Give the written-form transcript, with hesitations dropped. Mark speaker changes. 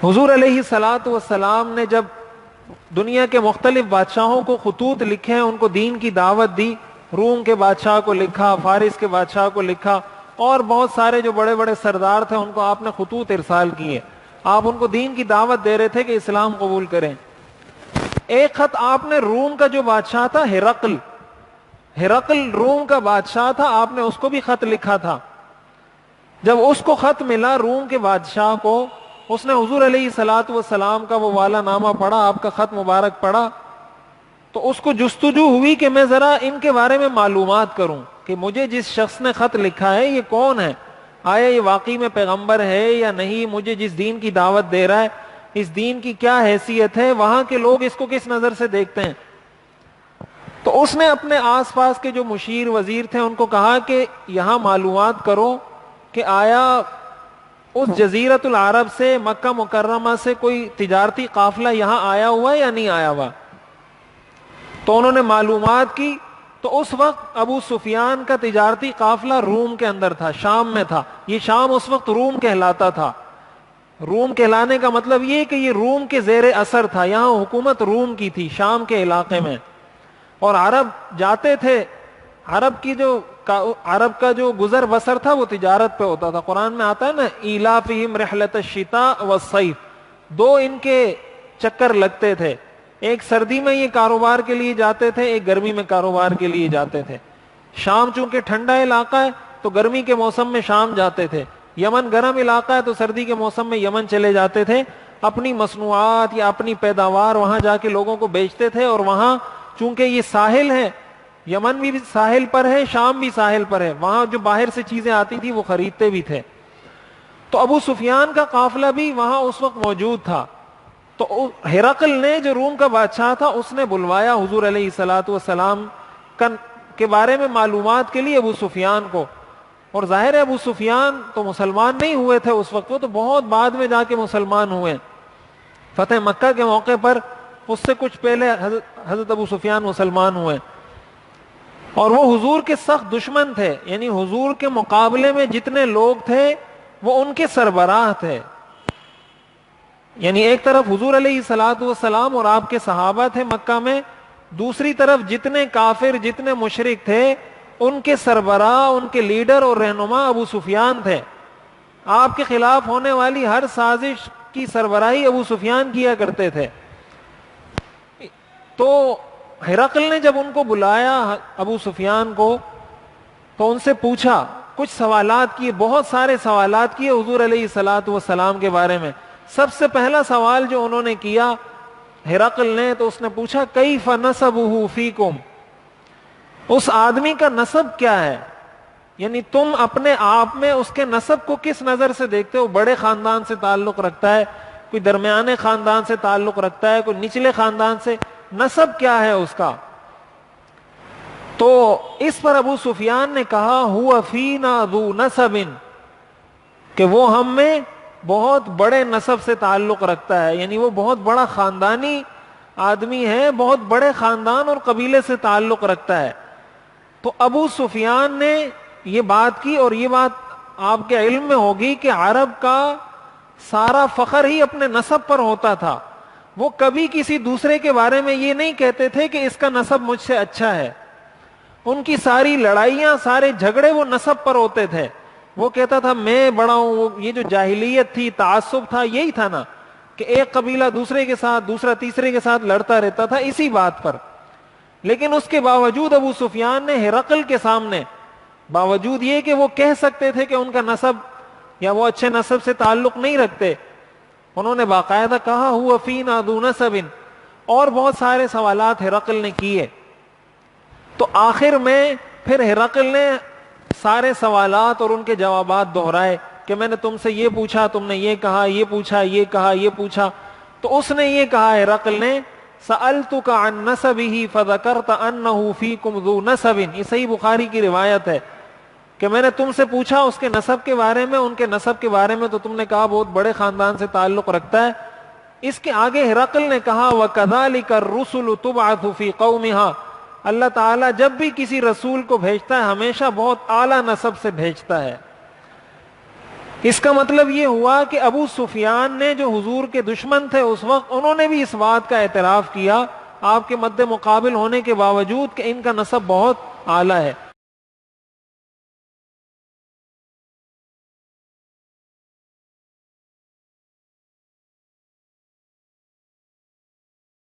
Speaker 1: حضور علیہ الصلوۃ والسلام نے جب دنیا کے مختلف بادشاہوں کو خطوط لکھے، ان کو دین کی دعوت دی، روم کے بادشاہ کو لکھا، فارس کے بادشاہ کو لکھا، اور بہت سارے جو بڑے بڑے سردار تھے ان کو آپ نے خطوط ارسال کیے، آپ ان کو دین کی دعوت دے رہے تھے کہ اسلام قبول کریں۔ ایک خط آپ نے روم کا جو بادشاہ تھا ہرقل روم کا بادشاہ تھا، آپ نے اس کو بھی خط لکھا تھا۔ جب اس کو خط ملا روم کے بادشاہ کو، اس نے حضور علیہ الصلوۃ والسلام کا وہ والا نامہ پڑھا، آپ کا خط مبارک پڑھا، تو اس کو جستجو ہوئی کہ میں ذرا ان کے بارے میں معلومات کروں کہ مجھے جس شخص نے خط لکھا ہے یہ کون ہے، آیا یہ واقعی میں پیغمبر ہے یا نہیں، مجھے جس دین کی دعوت دے رہا ہے اس دین کی کیا حیثیت ہے، وہاں کے لوگ اس کو کس نظر سے دیکھتے ہیں۔ تو اس نے اپنے آس پاس کے جو مشیر وزیر تھے ان کو کہا کہ یہاں معلومات کرو کہ آیا اس جزیرۃ العرب سے، مکہ مکرمہ سے کوئی تجارتی قافلہ یہاں آیا ہوا ہے یا نہیں آیا ہوا۔ تو انہوں نے معلومات کی، تو اس وقت ابو سفیان کا تجارتی قافلہ روم کے اندر تھا، شام میں تھا۔ یہ شام اس وقت روم کہلاتا تھا۔ روم کہلانے کا مطلب یہ کہ یہ روم کے زیر اثر تھا، یہاں حکومت روم کی تھی شام کے علاقے میں، اور عرب جاتے تھے، عرب کا جو گزر بسر تھا وہ تجارت پہ ہوتا تھا۔ قرآن میں آتا ہے نا ایلافہم رحلۃ الشتاء والصیف، دو ان کے چکر لگتے تھے، ایک سردی میں یہ کاروبار کے لیے جاتے تھے، ایک گرمی میں کاروبار کے لیے جاتے تھے۔ شام چونکہ ٹھنڈا علاقہ ہے تو گرمی کے موسم میں شام جاتے تھے، یمن گرم علاقہ ہے تو سردی کے موسم میں یمن چلے جاتے تھے، اپنی مصنوعات یا اپنی پیداوار وہاں جا کے لوگوں کو بیچتے تھے۔ اور وہاں چونکہ یہ ساحل ہے، یمن بھی ساحل پر ہے، شام بھی ساحل پر ہے، وہاں جو باہر سے چیزیں آتی تھی وہ خریدتے بھی تھے۔ تو ابو سفیان کا قافلہ بھی وہاں اس وقت موجود تھا۔ تو ہرقل نے جو روم کا بادشاہ تھا اس نے بلوایا حضور علیہ الصلوۃ والسلام کے بارے میں معلومات کے لیے ابو سفیان کو، اور ظاہر ہے ابو سفیان تو مسلمان نہیں ہوئے تھے اس وقت، وہ تو بہت بعد میں جا کے مسلمان ہوئے، فتح مکہ کے موقع پر اس سے کچھ پہلے حضرت ابو سفیان مسلمان ہوئے، اور وہ حضور کے سخت دشمن تھے، یعنی حضور کے مقابلے میں جتنے لوگ تھے وہ ان کے سربراہ تھے۔ یعنی ایک طرف حضور علیہ الصلوۃ والسلام اور آپ کے صحابہ تھے مکہ میں، دوسری طرف جتنے کافر جتنے مشرک تھے ان کے سربراہ، ان کے لیڈر اور رہنما ابو سفیان تھے۔ آپ کے خلاف ہونے والی ہر سازش کی سربراہی ابو سفیان کیا کرتے تھے۔ تو ہرقل نے جب ان کو بلایا ابو سفیان کو تو ان سے پوچھا، کچھ سوالات کیے، بہت سارے سوالات کیے حضور علیہ الصلوۃ والسلام کے بارے میں۔ سب سے پہلا سوال جو انہوں نے کیا ہرقل نے، تو اس نے پوچھا کیف نسبہ فیکم، اس آدمی کا نسب کیا ہے، یعنی تم اپنے آپ میں اس کے نسب کو کس نظر سے دیکھتے ہو؟ بڑے خاندان سے تعلق رکھتا ہے، کوئی درمیانے خاندان سے تعلق رکھتا ہے، کوئی نچلے خاندان سے، نسب کیا ہے اس کا؟ تو اس پر ابو سفیان نے کہا ہوا فینا ذو نسب، کہ وہ ہم میں بہت بڑے نسب سے تعلق رکھتا ہے، یعنی وہ بہت بڑا خاندانی آدمی ہے، بہت بڑے خاندان اور قبیلے سے تعلق رکھتا ہے۔ تو ابو سفیان نے یہ بات کی، اور یہ بات آپ کے علم میں ہوگی کہ عرب کا سارا فخر ہی اپنے نسب پر ہوتا تھا، وہ کبھی کسی دوسرے کے بارے میں یہ نہیں کہتے تھے کہ اس کا نسب مجھ سے اچھا ہے۔ ان کی ساری لڑائیاں، سارے جھگڑے وہ نسب پر ہوتے تھے۔ وہ کہتا تھا میں بڑا ہوں، یہ جو جاہلیت تھی، تعصب تھا، یہی تھا نا کہ ایک قبیلہ دوسرے کے ساتھ، دوسرا تیسرے کے ساتھ لڑتا رہتا تھا اسی بات پر۔ لیکن اس کے باوجود ابو سفیان نے ہرقل کے سامنے، باوجود یہ کہ وہ کہہ سکتے تھے کہ ان کا نسب یا وہ اچھے نسب سے تعلق نہیں رکھتے، انہوں نے باقاعدہ کہا ہوا فینا ذو نسب، اور بہت سارے سوالات ہرقل نے کیے۔ تو آخر میں پھر ہرقل نے سارے سوالات اور ان کے جوابات دہرائے کہ میں نے تم سے یہ پوچھا، تم نے یہ کہا، یہ پوچھا، یہ کہا، یہ پوچھا۔ تو اس نے یہ کہا ہرقل نے سألتک عن نسبہ فذکرت انہ فیکم ذو نسب، یہ صحیح بخاری کی روایت ہے کہ میں نے تم سے پوچھا اس کے نسب کے بارے میں، ان کے نسب کے بارے میں، تو تم نے کہا بہت بڑے خاندان سے تعلق رکھتا ہے۔ اس کے آگے ہرقل نے کہا وَكَذَلِكَ الرُّسُلُ تُبْعَثُ فِي قَوْمِهَا، اللہ تعالیٰ جب بھی کسی رسول کو بھیجتا ہے ہمیشہ بہت اعلیٰ نسب سے بھیجتا ہے۔ اس کا مطلب یہ ہوا کہ ابو سفیان نے جو حضور کے دشمن تھے اس وقت، انہوں نے بھی اس بات کا اعتراف کیا آپ کے مد مقابل ہونے کے باوجود کہ ان کا نسب بہت اعلیٰ ہے.